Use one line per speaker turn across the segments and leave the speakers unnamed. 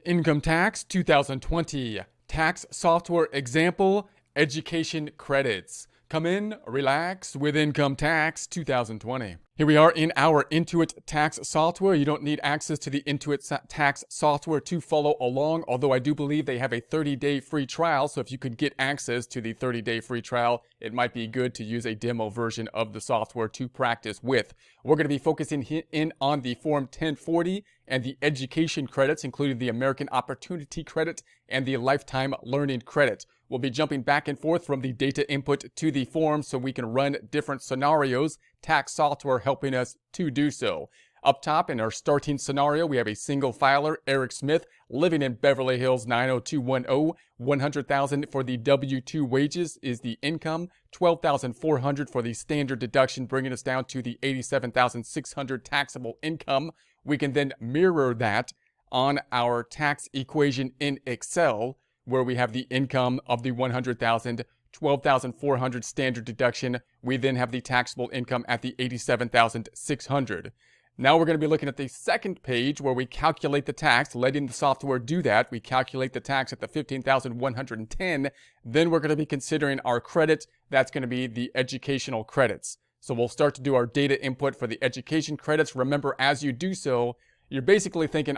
Income tax 2020. Tax software example. Education credits. Come in, relax with income tax 2020. Here we are in our Intuit tax software. You don't need access to the Intuit tax software to follow along, although I do believe they have a 30-day free trial. So if you could get access to the 30-day free trial, it might be good to use a demo version of the software to practice with. We're going to be focusing in on the Form 1040 and the education credits, including the American Opportunity Credit and the Lifetime Learning Credit. We'll be jumping back and forth from the data input to the form so we can run different scenarios, tax software helping us to do so. Up top in our starting scenario, we have a single filer, Eric Smith, living in Beverly Hills 90210. $100,000 for the W-2 wages is the income, $12,400 for the standard deduction, bringing us down to the $87,600 taxable income. We can then mirror that on our tax equation in Excel, where we have the income of the $100,000, $12,400 standard deduction. We then have the taxable income at the $87,600. Now we're going to be looking at the second page where we calculate the tax, letting the software do that. We calculate the tax at the $15,110. Then we're going to be considering our credit. That's going to be the educational credits. So we'll start to do our data input for the education credits. Remember, as you do so, you're basically thinking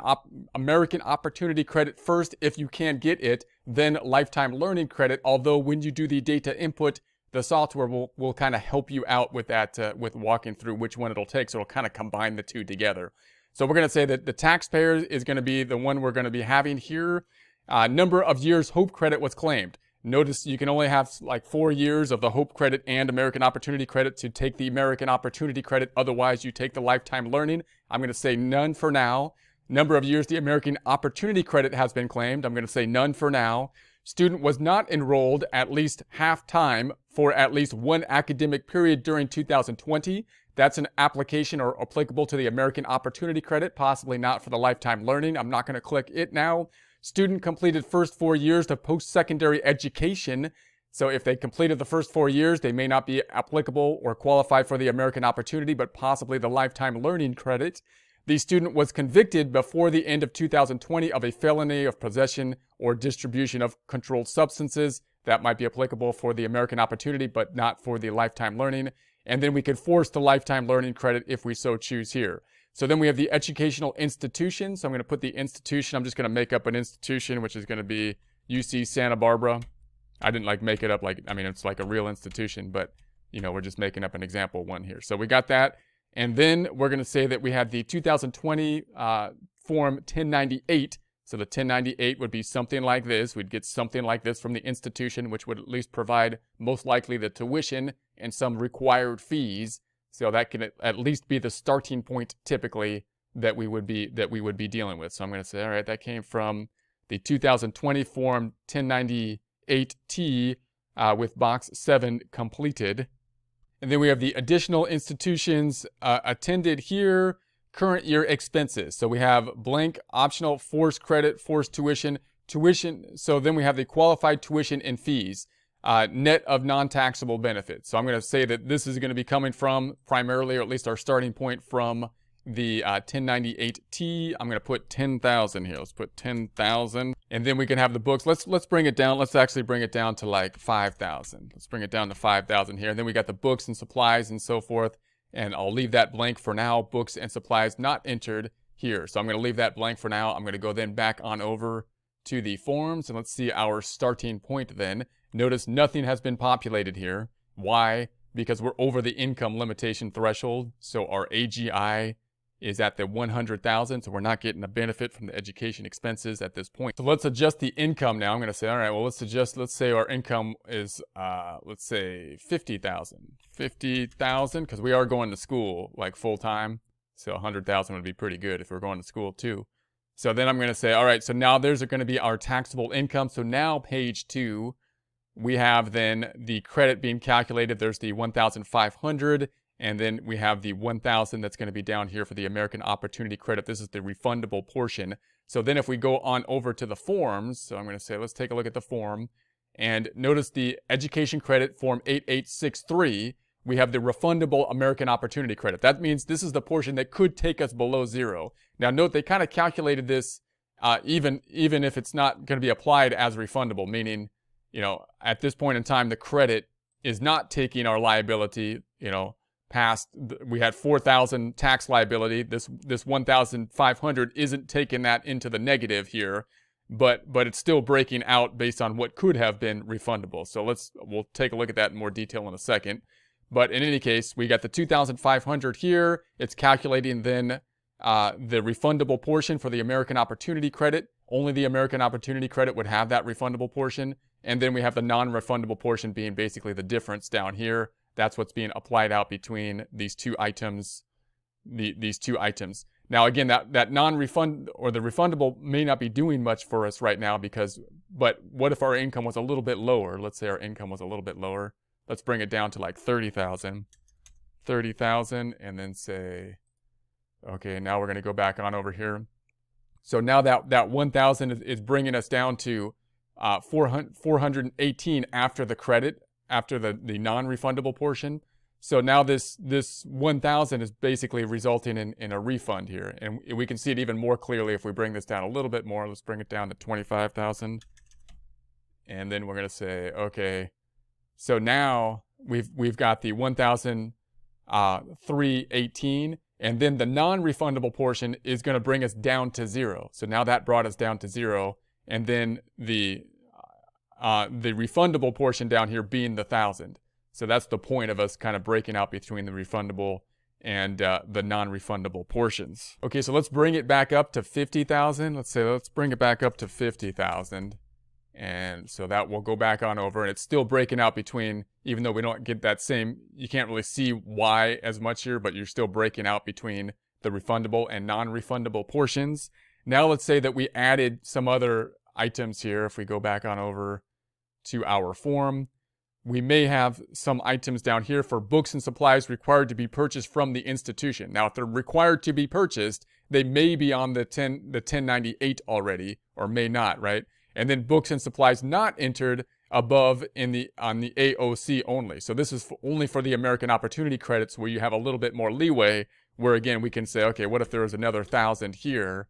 American Opportunity Credit first if you can get it, then Lifetime Learning Credit, although when you do the data input, the software will kind of help you out with that, with walking through which one it'll take, so it'll kind of combine the two together. So we're going to say that the taxpayer is going to be the one we're going to be having here. Number of years Hope Credit was claimed. Notice you can only have like 4 years of the Hope Credit and American Opportunity Credit to take the American Opportunity Credit. Otherwise, you take the Lifetime Learning. I'm going to say none for now. Number of years the American Opportunity Credit has been claimed. I'm going to say none for now. Student was not enrolled at least half time for at least one academic period during 2020. That's an application or applicable to the American Opportunity Credit, possibly not for the Lifetime Learning. I'm not going to click it now. Student completed first 4 years of post-secondary education. So if they completed the first 4 years, they may not be applicable or qualified for the American Opportunity, but possibly the Lifetime Learning Credit. The student was convicted before the end of 2020 of a felony of possession or distribution of controlled substances. That might be applicable for the American Opportunity, but not for the Lifetime Learning. And then we could force the Lifetime Learning Credit if we so choose here. So then we have the educational institution. So I'm going to put the institution. I'm just going to make up an institution, which is going to be UC Santa Barbara. I didn't make it up it's like a real institution, but we're just making up an example one here. So we got that. And then we're going to say that we have the 2020 Form 1098. So the 1098 would be something like this. We'd get something like this from the institution, which would at least provide most likely the tuition and some required fees. So that can at least be the starting point typically that we would be dealing with. So I'm going to say, all right, that came from the 2020 Form 1098T with box 7 completed. And then we have the additional institutions attended here, current year expenses. So we have blank, optional, forced credit, forced tuition. So then we have the qualified tuition and fees. Net of non-taxable benefits. So I'm going to say that this is going to be coming from primarily, or at least our starting point, from the 1098T. I'm going to put 10,000 here. Let's put 10,000. And then we can have the books. Let's bring it down. Let's actually bring it down to like 5,000. Let's bring it down to 5,000 here. And then we got the books and supplies and so forth. And I'll leave that blank for now. Books and supplies not entered here. So I'm going to leave that blank for now. I'm going to go then back on over to the forms. And let's see our starting point then. Notice nothing has been populated here. Why? Because we're over the income limitation threshold. So our AGI is at the 100,000. So we're not getting a benefit from the education expenses at this point. So let's adjust the income now. I'm going to say, all right, well, let's say our income is, let's say 50,000. 50,000, because we are going to school like full time. So 100,000 would be pretty good if we're going to school too. So then I'm going to say, all right, so now there's going to be our taxable income. So now page 2. We have then the credit being calculated. There's the 1,500, and then we have the 1,000 that's going to be down here for the American Opportunity Credit. This is the refundable portion. So then if we go on over to the forms, so I'm going to say, let's take a look at the form, and notice the education credit form 8863. We have the refundable American Opportunity Credit. That means this is the portion that could take us below zero. Now note, they kind of calculated this even if it's not going to be applied as refundable, meaning, at this point in time, the credit is not taking our liability, past, we had 4,000 tax liability. This 1,500 isn't taking that into the negative here, but it's still breaking out based on what could have been refundable. So we'll take a look at that in more detail in a second. But in any case, we got the 2,500 here. It's calculating then the refundable portion for the American Opportunity Credit. Only the American Opportunity Credit would have that refundable portion. And then we have the non-refundable portion being basically the difference down here. That's what's being applied out between these two items. These two items. Now, again, that non-refund or the refundable may not be doing much for us right now but what if our income was a little bit lower? Let's say our income was a little bit lower. Let's bring it down to like 30,000. 30,000 and then say, okay, now we're going to go back on over here. So now that 1,000 is bringing us down to 418 after the credit, after the non-refundable portion. So now this 1,000 is basically resulting in a refund here. And we can see it even more clearly if we bring this down a little bit more. Let's bring it down to 25,000. And then we're going to say, okay, so now we've got the 1,318, and then the non-refundable portion is going to bring us down to 0. So now that brought us down to 0, and then the refundable portion down here being the 1,000. So that's the point of us kind of breaking out between the refundable and the non-refundable portions. Okay, so let's bring it back up to 50,000. Let's bring it back up to 50,000. And so that will go back on over, and it's still breaking out between, even though we don't get that same, you can't really see why as much here, but you're still breaking out between the refundable and non-refundable portions. Now let's say that we added some other items here. If we go back on over to our form, we may have some items down here for books and supplies required to be purchased from the institution. Now, if they're required to be purchased, they may be on the 1098 already, or may not, right? And then books and supplies not entered above on the AOC only. So this is only for the American Opportunity Credits, where you have a little bit more leeway, where again we can say, okay, what if there was another 1,000 here?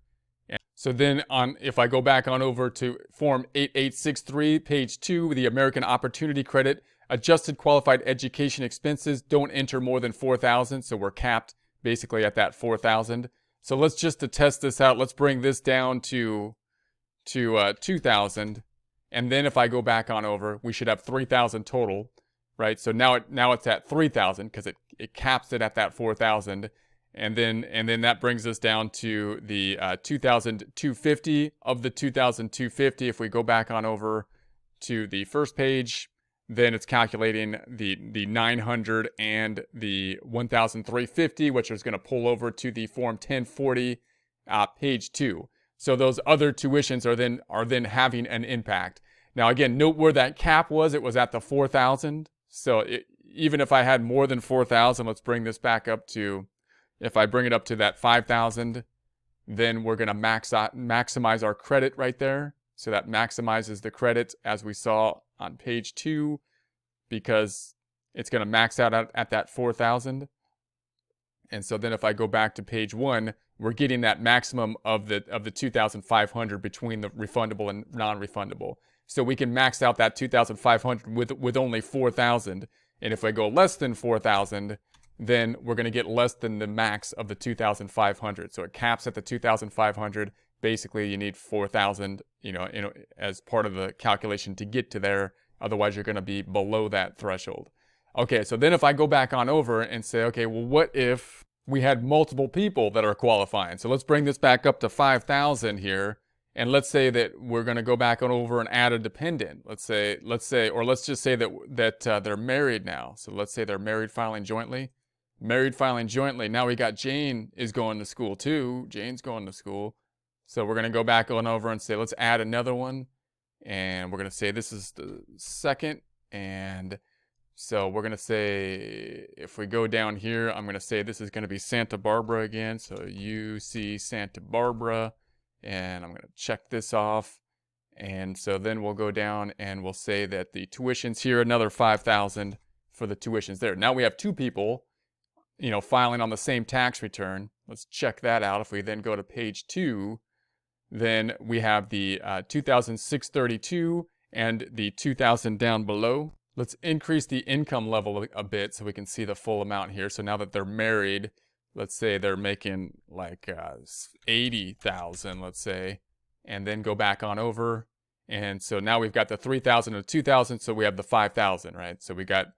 And so then if I go back on over to form 8863, page 2, the American Opportunity Credit, adjusted qualified education expenses don't enter more than 4,000. So we're capped basically at that 4,000. So let's just to test this out, let's bring this down to 2,000, and then if I go back on over, we should have 3,000 total, right? So now it's at 3,000 because it caps it at that 4,000, and then that brings us down to the 2,250. Of the 2,250, if we go back on over to the first page, then it's calculating the 900 and the 1,350, which is going to pull over to the form 1040, page 2. So those other tuitions are then having an impact. Now again, note where that cap was. It was at the 4,000. So even if I had more than 4,000, let's bring this back up to, if I bring it up to that 5,000, then we're going to maximize our credit right there. So that maximizes the credit as we saw on page 2, because it's going to max out at that 4,000. And so then if I go back to page 1, we're getting that maximum of the 2,500 between the refundable and non-refundable. So we can max out that 2,500 with only 4,000. And if I go less than 4,000, then we're going to get less than the max of the 2,500. So it caps at the 2,500. Basically, you need 4,000, as part of the calculation to get to there. Otherwise, you're going to be below that threshold. Okay, so then if I go back on over and say, okay, well, what if we had multiple people that are qualifying? So let's bring this back up to 5,000 here. And let's say that we're going to go back on over and add a dependent. Let's just say that they're married now. So let's say they're married filing jointly. Married filing jointly. Now we got Jane is going to school too. Jane's going to school. So we're going to go back on over and say, let's add another one. And we're going to say this is the second. And so we're going to say, if we go down here, I'm going to say this is going to be Santa Barbara again. So UC Santa Barbara. And I'm going to check this off. And so then we'll go down and we'll say that the tuition's here, another 5,000 for the tuitions there. Now we have two people, filing on the same tax return. Let's check that out. If we then go to page 2, Then we have the 2,632 and the 2,000 down below. Let's increase the income level a bit so we can see the full amount here. So now that they're married, let's say they're making like 80,000, let's say, and then go back on over. And so now we've got the 3,000 and 2,000, so we have the 5,000, right? So we got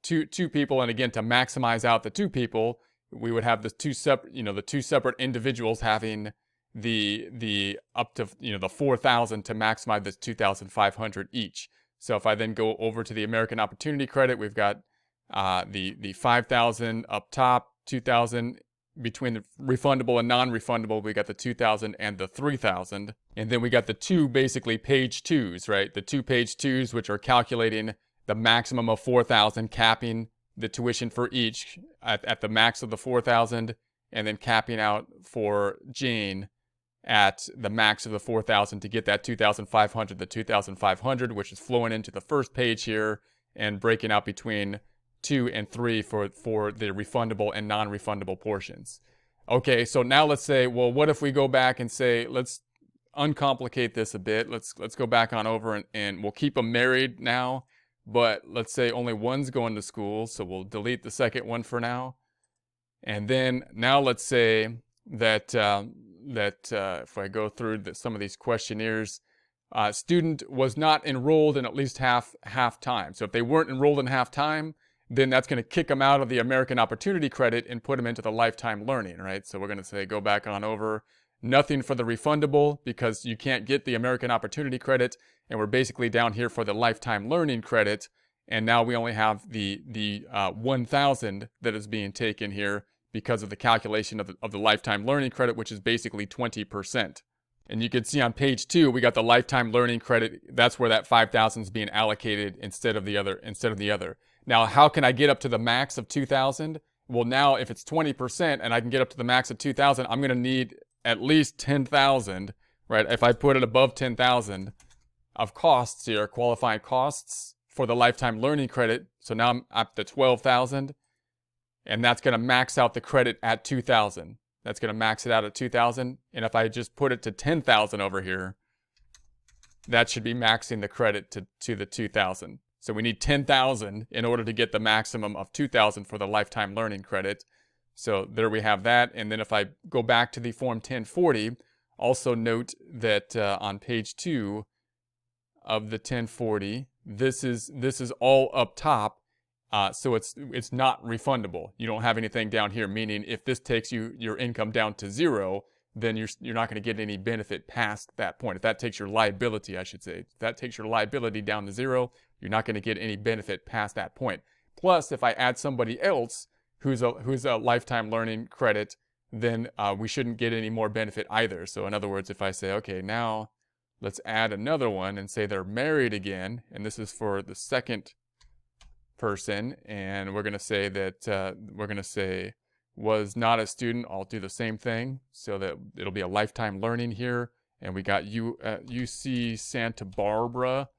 two people, and again, to maximize out the two people, we would have the two separate individuals having the up to the 4,000 to maximize the 2,500 each. So if I then go over to the American Opportunity Credit, we've got the 5,000 up top, 2,000 between the refundable and non-refundable. We got the 2,000 and the 3,000, and then we got the two basically page twos, right? The two page twos, which are calculating the maximum of 4,000, capping the tuition for each at the max of the 4,000, and then capping out for Jane at the max of the 4,000 to get that 2,500, the 2,500, which is flowing into the first page here and breaking out between 2 and 3 for the refundable and non-refundable portions. Okay, so now let's say, well, what if we go back and say, let's uncomplicate this a bit. Let's go back on over and we'll keep them married now, but let's say only one's going to school, so we'll delete the second one for now. And then now let's say that if I go through some of these questionnaires, student was not enrolled in at least half time. So if they weren't enrolled in half time, then that's going to kick them out of the American Opportunity Credit and put them into the lifetime learning, right? So we're going to say go back on over. Nothing for the refundable because you can't get the American Opportunity Credit, and we're basically down here for the lifetime learning credit. And now we only have the 1,000 that is being taken here because of the calculation of the lifetime learning credit, which is basically 20%. And you can see on page 2, we got the lifetime learning credit. That's where that 5,000 is being allocated instead of the other. Now, how can I get up to the max of 2,000? Well, now if it's 20% and I can get up to the max of 2,000, I'm going to need at least 10,000, right? If I put it above 10,000 of costs here, qualifying costs for the lifetime learning credit. So now I'm up to 12,000, and that's going to max out the credit at 2,000. That's going to max it out at 2,000. And if I just put it to 10,000 over here, that should be maxing the credit to the 2,000. So we need 10,000 in order to get the maximum of 2,000 for the lifetime learning credit. So there we have that. And then if I go back to the Form 1040, also note that on page 2 of the 1040, this is all up top. So it's not refundable. You don't have anything down here, meaning if this takes your income down to 0, then you're not going to get any benefit past that point. If that takes your liability, I should say, if that takes your liability down to 0, you're not going to get any benefit past that point. Plus, if I add somebody else who's a lifetime learning credit, then we shouldn't get any more benefit either. So in other words, if I say, okay, now let's add another one and say they're married again, and this is for the second person, and we're going to say that was not a student. I'll do the same thing so that it'll be a lifetime learning here. And we got UC Santa Barbara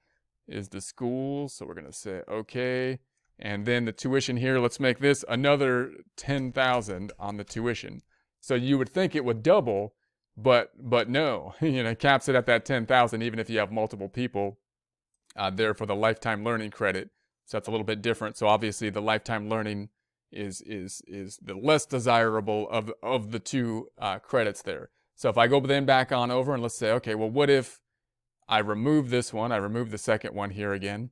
is the school. So we're going to say, okay. And then the tuition here, let's make this another 10,000 on the tuition. So you would think it would double, but no, it caps it at that 10,000, even if you have multiple people there for the lifetime learning credit. So that's a little bit different. So obviously the lifetime learning is the less desirable of the two credits there. So if I go then back on over and let's say, okay, well, what if I remove this one? I remove the second one here again.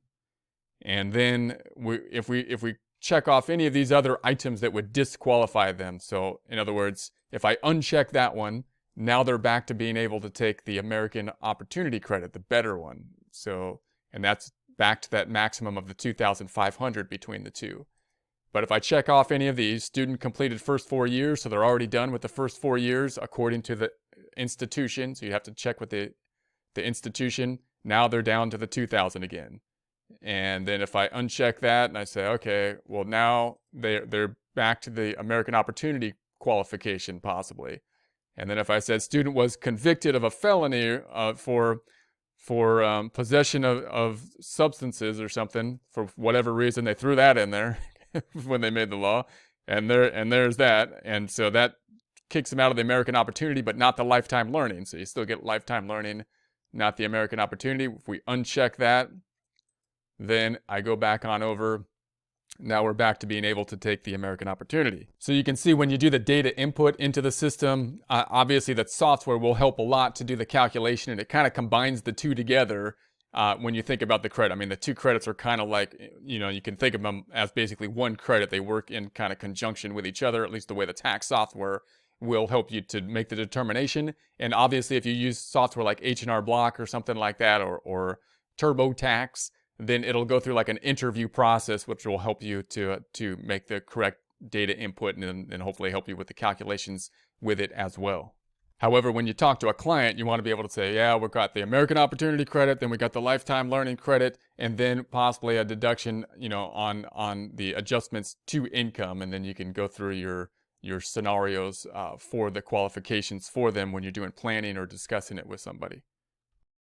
And then if we check off any of these other items that would disqualify them. So in other words, if I uncheck that one, now they're back to being able to take the American Opportunity Credit, the better one. So, and that's back to that maximum of the 2,500 between the two. But if I check off any of these, student completed first 4 years, so they're already done with the first 4 years according to the institution. So you have to check with the institution. Now they're down to the 2,000 again. And then if I uncheck that and I say, okay, well now they're back to the American Opportunity qualification possibly. And then if I said student was convicted of a felony for possession of substances or something, for whatever reason they threw that in there when they made the law, and there's that, and so that kicks them out of the American Opportunity, but not the Lifetime Learning. So you still get Lifetime Learning, not the American Opportunity. If we uncheck that, then I go back on over. Now we're back to being able to take the American Opportunity. So you can see when you do the data input into the system, obviously that software will help a lot to do the calculation, and it kind of combines the two together when you think about the credit. I mean, the two credits are kind of like, you can think of them as basically one credit. They work in kind of conjunction with each other, at least the way the tax software will help you to make the determination. And obviously if you use software like H&R Block or something like that, or TurboTax, then it'll go through like an interview process, which will help you to make the correct data input and hopefully help you with the calculations with it as well. However, when you talk to a client, you want to be able to say, yeah, we've got the American Opportunity credit, then we got the Lifetime Learning credit, and then possibly a deduction, on the adjustments to income, and then you can go through your scenarios for the qualifications for them when you're doing planning or discussing it with somebody.